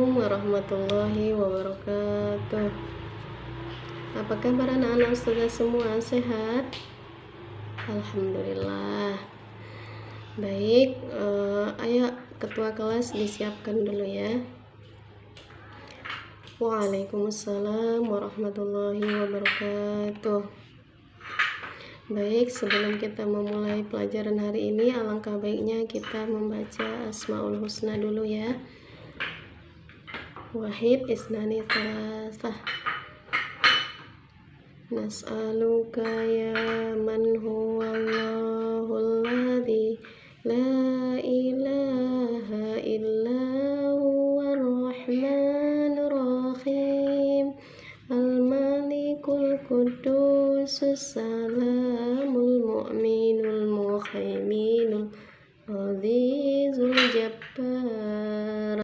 Assalamualaikum warahmatullahi wabarakatuh. Apa kabar anak-anak ustazah semua? Sehat? Alhamdulillah. Baik, ayo ketua kelas disiapkan dulu ya. Waalaikumsalam warahmatullahi wabarakatuh. Baik, sebelum kita memulai pelajaran hari ini, alangkah baiknya kita membaca Asmaul Husna dulu ya. Wahid, isnani, salasah. Nas'aluka ya man huwallahul ladzi la ilaha illa huwar rahmanur rahim al-malikul qudusus salamul mu'minul muhaiminul azizul jabbar.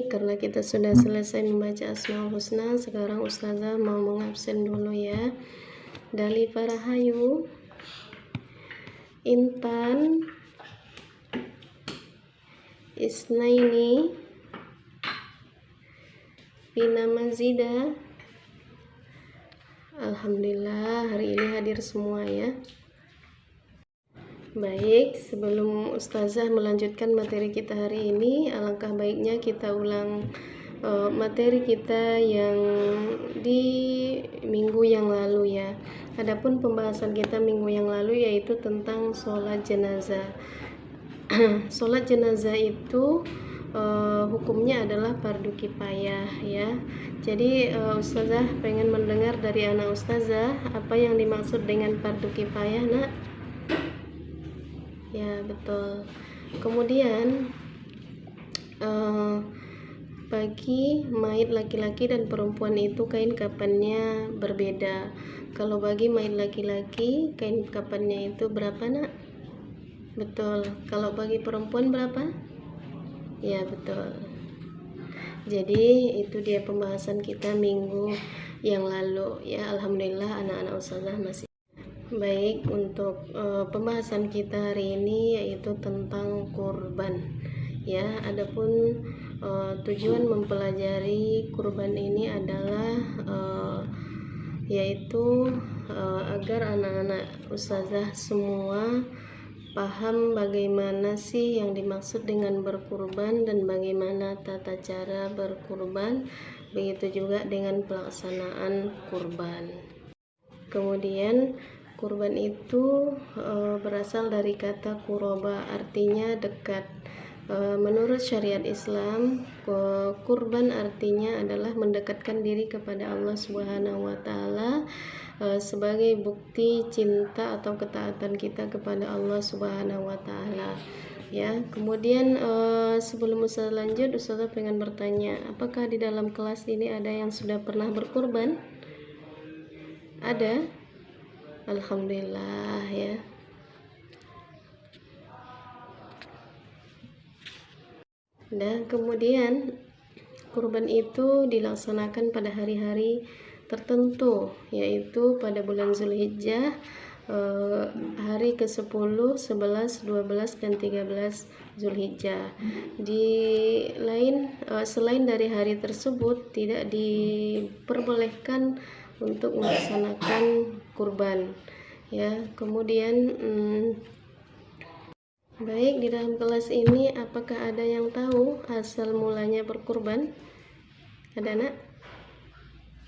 Karena kita sudah selesai membaca Asmaul Husna, sekarang ustazah mau mengabsen dulu ya. Dali Farahayu, Intan, Isnaini, Pina Mazida. Alhamdulillah hari ini hadir semua ya. Baik, sebelum ustazah melanjutkan materi kita hari ini, alangkah baiknya kita ulang materi kita yang di minggu yang lalu ya. Adapun pembahasan kita minggu yang lalu yaitu tentang sholat jenazah. Sholat jenazah itu hukumnya adalah fardu kifayah ya. Jadi ustazah pengen mendengar dari anak ustazah apa yang dimaksud dengan fardu kifayah, nak? Ya, betul. Kemudian bagi mayit laki-laki dan perempuan itu kain kafannya berbeda. Kalau bagi mayit laki-laki kain kafannya itu berapa, nak? Betul. Kalau bagi perempuan berapa? Ya, betul. Jadi itu dia pembahasan kita minggu yang lalu ya. Alhamdulillah anak-anak ustazah masih baik. Untuk pembahasan kita hari ini yaitu tentang kurban ya. Adapun tujuan mempelajari kurban ini adalah yaitu agar anak-anak ustazah semua paham bagaimana sih yang dimaksud dengan berkurban dan bagaimana tata cara berkurban, begitu juga dengan pelaksanaan kurban. Kemudian kurban itu berasal dari kata kuroba, artinya dekat. Menurut syariat Islam, kurban artinya adalah mendekatkan diri kepada Allah Subhanahu wa Ta'ala sebagai bukti cinta atau ketaatan kita kepada Allah Subhanahu wa Ta'ala ya. Kemudian sebelum ustazah lanjut, ustazah pengen bertanya, apakah di dalam kelas ini ada yang sudah pernah berkurban? Ada? Alhamdulillah ya. Dan kemudian kurban itu dilaksanakan pada hari-hari tertentu, yaitu pada bulan Zulhijjah, hari ke-10, 11, 12 dan 13 Zulhijjah. Selain dari hari tersebut tidak diperbolehkan untuk melaksanakan kurban ya. Kemudian baik, di dalam kelas ini apakah ada yang tahu asal mulanya berkurban? Ada, nak?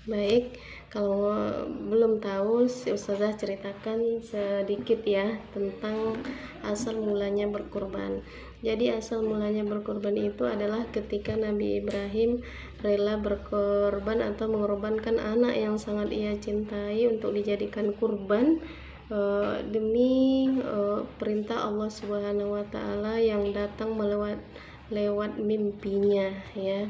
Baik, kalau belum tahu, ustazah ceritakan sedikit ya tentang asal mulanya berkurban. Jadi asal mulanya berkurban itu adalah ketika Nabi Ibrahim rela berkorban atau mengorbankan anak yang sangat ia cintai untuk dijadikan kurban demi perintah Allah Subhanahu wa Ta'ala yang datang lewat mimpinya ya.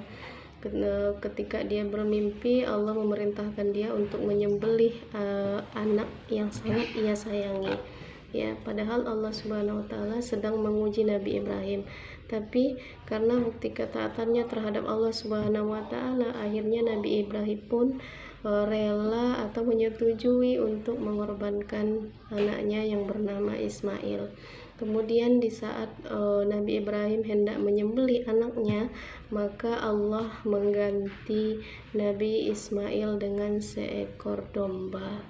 Ketika dia bermimpi, Allah memerintahkan dia untuk menyembelih anak yang sangat ia sayangi ya. Padahal Allah Subhanahu wa Ta'ala sedang menguji Nabi Ibrahim, tapi karena bukti ketaatannya terhadap Allah Subhanahu wa Ta'ala, akhirnya Nabi Ibrahim pun rela atau menyetujui untuk mengorbankan anaknya yang bernama Ismail Kemudian di saat Nabi Ibrahim hendak menyembelih anaknya, maka Allah mengganti Nabi Ismail dengan seekor domba.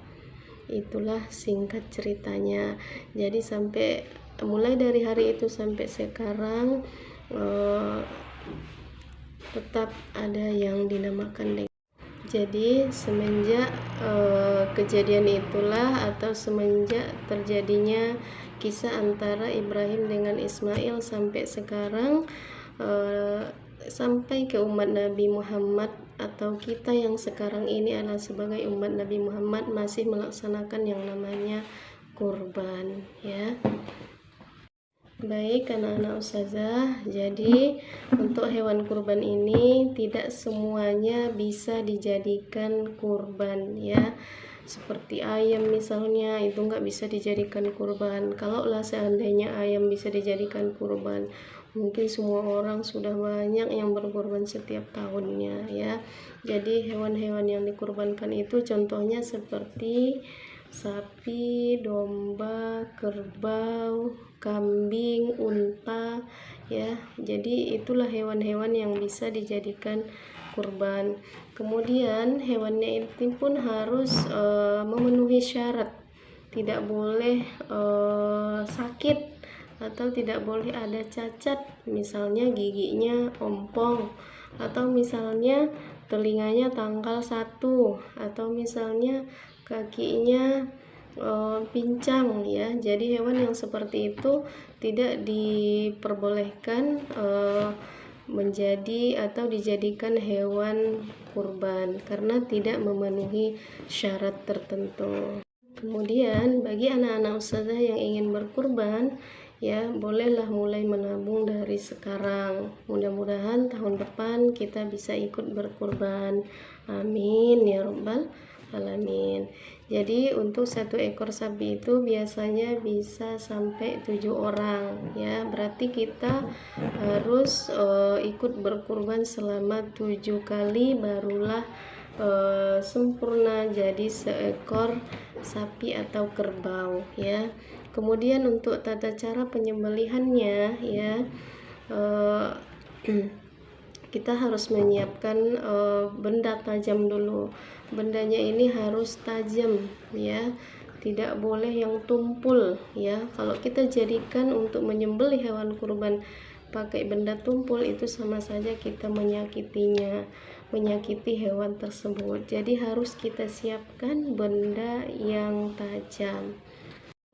Itulah singkat ceritanya. Jadi sampai mulai dari hari itu sampai sekarang tetap ada yang dinamakan dengan. Jadi semenjak kejadian itulah, atau semenjak terjadinya kisah antara Ibrahim dengan Ismail sampai sekarang, sampai ke umat Nabi Muhammad, atau kita yang sekarang ini adalah sebagai umat Nabi Muhammad masih melaksanakan yang namanya kurban, ya. Baik anak-anak ustazah, jadi untuk hewan kurban ini tidak semuanya bisa dijadikan kurban, ya. Seperti ayam misalnya, itu nggak bisa dijadikan kurban. Kalaulah seandainya ayam bisa dijadikan kurban, mungkin semua orang sudah banyak yang berkurban setiap tahunnya, ya. Jadi hewan-hewan yang dikurbankan itu contohnya seperti sapi, domba, kerbau, kambing, unta, ya. Jadi itulah hewan-hewan yang bisa dijadikan kurban. Kemudian hewannya itu pun harus memenuhi syarat, tidak boleh sakit atau tidak boleh ada cacat, misalnya giginya ompong, atau misalnya telinganya tangkal satu, atau misalnya kakinya pincang, ya. Jadi hewan yang seperti itu tidak diperbolehkan menjadi atau dijadikan hewan kurban karena tidak memenuhi syarat tertentu. Kemudian bagi anak-anak ustazah yang ingin berkurban, ya, bolehlah mulai menabung dari sekarang. Mudah-mudahan tahun depan kita bisa ikut berkurban. Amin ya rabbal alamin. Jadi untuk satu ekor sapi itu biasanya bisa sampai 7 orang, ya. Berarti kita harus ikut berkurban selama 7 kali barulah sempurna jadi seekor sapi atau kerbau, ya. Kemudian untuk tata cara penyembelihannya, ya, kita harus menyiapkan benda tajam dulu. Bendanya ini harus tajam, ya, tidak boleh yang tumpul, ya. Kalau kita jadikan untuk menyembelih hewan kurban pakai benda tumpul, itu sama saja kita menyakitinya, menyakiti hewan tersebut. Jadi harus kita siapkan benda yang tajam.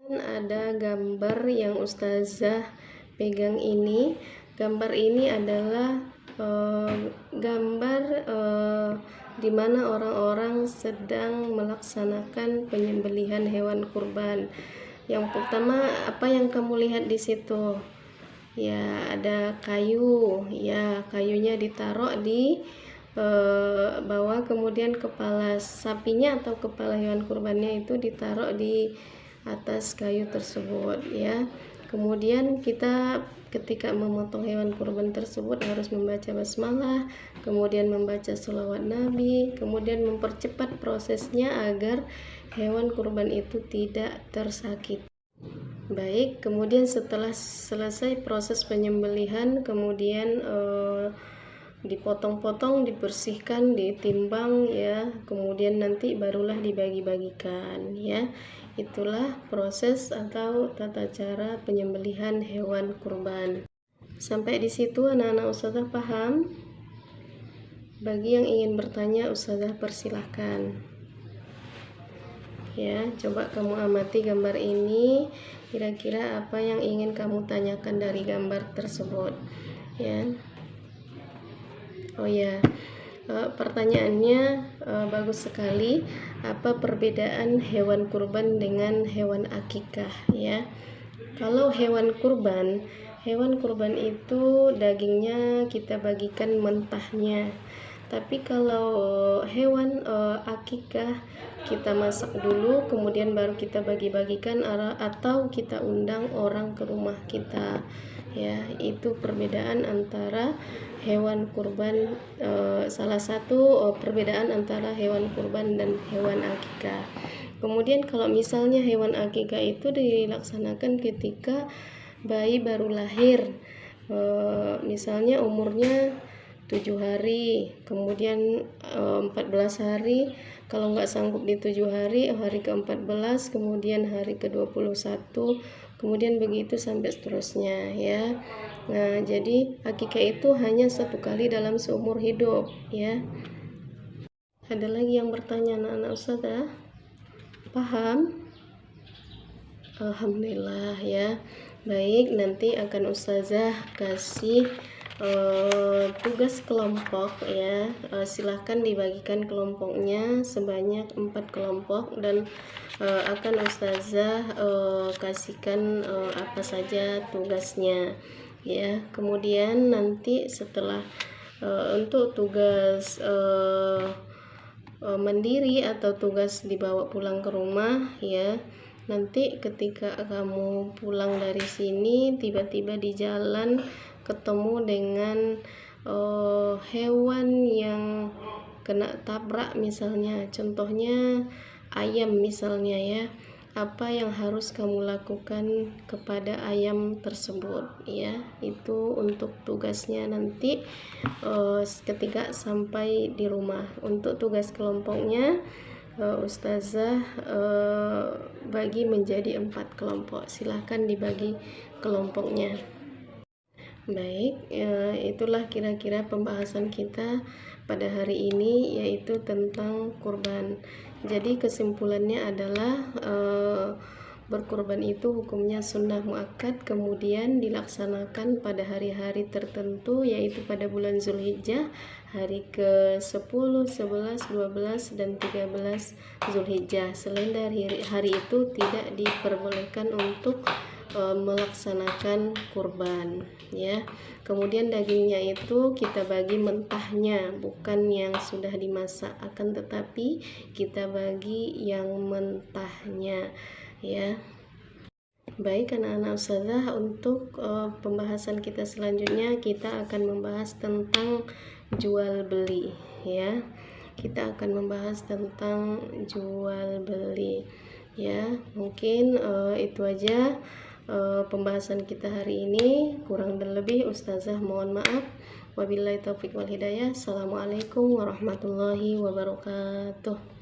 Dan ada gambar yang ustazah pegang ini. Gambar ini adalah gambar di mana orang-orang sedang melaksanakan penyembelihan hewan kurban. Yang pertama, apa yang kamu lihat di situ? Ya, ada kayu, ya, kayunya ditaruh di bawah, kemudian kepala sapinya atau kepala hewan kurbannya itu ditaruh di atas kayu tersebut, ya. Kemudian kita ketika memotong hewan kurban tersebut harus membaca basmalah, kemudian membaca sholawat Nabi, kemudian mempercepat prosesnya agar hewan kurban itu tidak tersakiti. Baik, kemudian setelah selesai proses penyembelihan, kemudian dipotong-potong, dibersihkan, ditimbang, ya, kemudian nanti barulah dibagi-bagikan, ya. Itulah proses atau tata cara penyembelihan hewan kurban. Sampai di situ anak-anak ustazah paham? Bagi yang ingin bertanya, ustazah persilahkan. Ya, coba kamu amati gambar ini, kira-kira apa yang ingin kamu tanyakan dari gambar tersebut, ya. Oh ya, pertanyaannya bagus sekali. Apa perbedaan hewan kurban dengan hewan akikah, ya? Kalau hewan kurban itu dagingnya kita bagikan mentahnya. Tapi kalau hewan akikah kita masak dulu, kemudian baru kita bagi-bagikan, atau kita undang orang ke rumah kita, ya. Itu perbedaan antara hewan kurban, salah satu perbedaan antara hewan kurban dan hewan akikah. Kemudian kalau misalnya hewan akikah itu dilaksanakan ketika bayi baru lahir, misalnya umurnya 7 hari, kemudian 14 hari, kalau nggak sanggup di 7 hari, hari ke-14, kemudian hari ke-21, kemudian begitu sampai seterusnya ya. Nah, jadi akikah itu hanya satu kali dalam seumur hidup ya. Ada lagi yang bertanya, anak-anak Ustazah? Paham? Alhamdulillah ya. Baik, nanti akan Ustazah kasih tugas kelompok ya. Silahkan dibagikan kelompoknya sebanyak 4 kelompok, dan akan Ustazah kasihkan apa saja tugasnya ya. Kemudian nanti setelah untuk tugas mandiri atau tugas dibawa pulang ke rumah ya, nanti ketika kamu pulang dari sini, tiba-tiba di jalan ketemu dengan hewan yang kena tabrak misalnya, contohnya ayam misalnya ya, apa yang harus kamu lakukan kepada ayam tersebut ya. Itu untuk tugasnya nanti ketika sampai di rumah. Untuk tugas kelompoknya Ustazah bagi menjadi 4 kelompok. Silahkan dibagi kelompoknya. Baik, itulah kira-kira pembahasan kita pada hari ini, yaitu tentang kurban. Jadi kesimpulannya adalah berkurban itu hukumnya sunnah muakkad, kemudian dilaksanakan pada hari-hari tertentu, yaitu pada bulan Zulhijjah, hari ke-10, 11, 12, dan 13 Zulhijjah. Selain dari hari itu tidak diperbolehkan untuk melaksanakan kurban ya. Kemudian dagingnya itu kita bagi mentahnya, bukan yang sudah dimasak, akan tetapi kita bagi yang mentahnya ya. Baik anak-anak Ustazah, untuk pembahasan kita selanjutnya kita akan membahas tentang jual beli ya. Kita akan membahas tentang jual beli ya. Mungkin itu aja pembahasan kita hari ini. Kurang dan lebih Ustazah mohon maaf. Wabillahi taufiq wal hidayah. Assalamualaikum warahmatullahi wabarakatuh.